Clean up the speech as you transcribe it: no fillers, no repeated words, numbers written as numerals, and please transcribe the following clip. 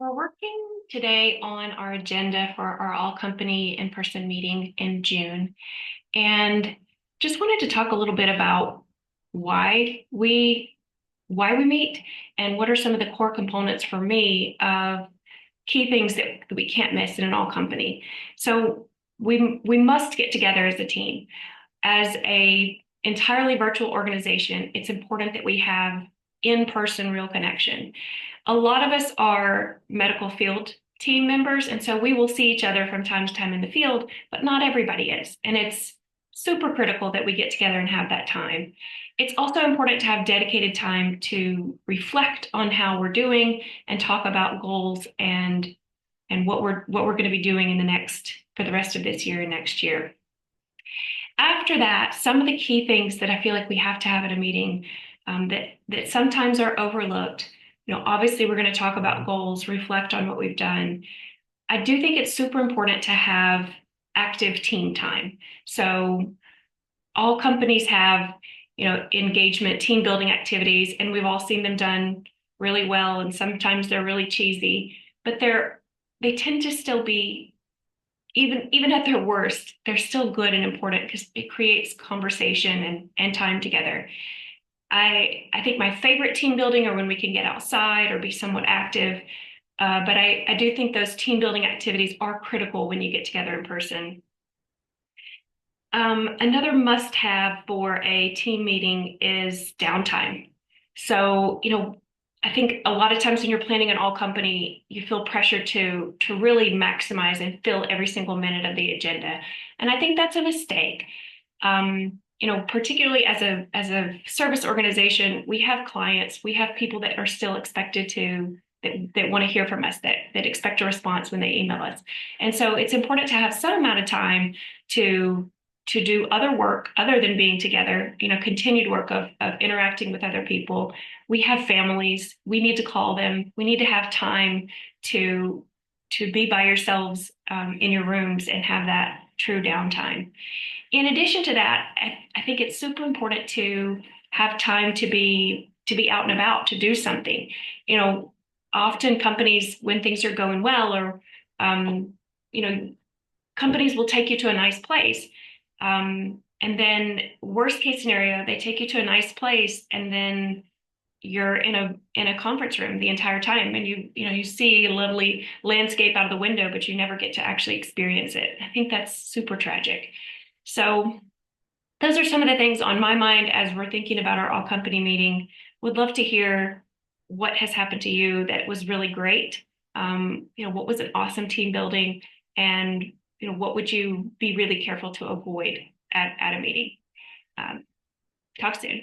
We're working today on our agenda for our all-company in-person meeting in June, and just wanted to talk a little bit about why we why we meet and what are some of the core components for me of key things that we can't miss in an all-company. So we must get together as a team. As a entirely virtual organization, it's important that we have in-person real connection. A lot of us are medical field team members, and so we will see each other from time to time in the field, but not everybody is. And it's super critical that we get together and have that time. It's also important to have dedicated time to reflect on how we're doing and talk about goals and what we're going to be doing in the next for the rest of this year and next year. After that, some of the key things that I feel like we have to have at a meeting that sometimes are overlooked. Obviously, we're going to talk about goals, reflect on what we've done. I do think it's super important to have active team time. So all companies have, engagement, team building activities, and we've all seen them done really well. And sometimes they're really cheesy, but they tend to still be even at their worst, they're still good and important because it creates conversation and time together. I think my favorite team building are when we can get outside or be somewhat active. But I do think those team building activities are critical when you get together in person. Another must have for a team meeting is downtime. So, I think a lot of times when you're planning an all company, you feel pressure to really maximize and fill every single minute of the agenda. And I think that's a mistake. Particularly as a service organization, we have clients, we have people that are still expected that want to hear from us, that expect a response when they email us. And so it's important to have some amount of time to to do other work other than being together, continued work of interacting with other people. We have families, we need to call them, we need to have time to to be by yourselves in your rooms and have that true downtime. In addition to that, I think it's super important to have time to be out and about to do something. Often companies, when things are going well, or you know, companies will take you to a nice place. And then worst case scenario, they take you to a nice place and then you're in a conference room the entire time and you see a lovely landscape out of the window, but you never get to actually experience it. I think that's super tragic. So those are some of the things on my mind as we're thinking about our all company meeting. Would love to hear what has happened to you that was really great. What was an awesome team building, and what would you be really careful to avoid at a meeting? Um, Talk soon.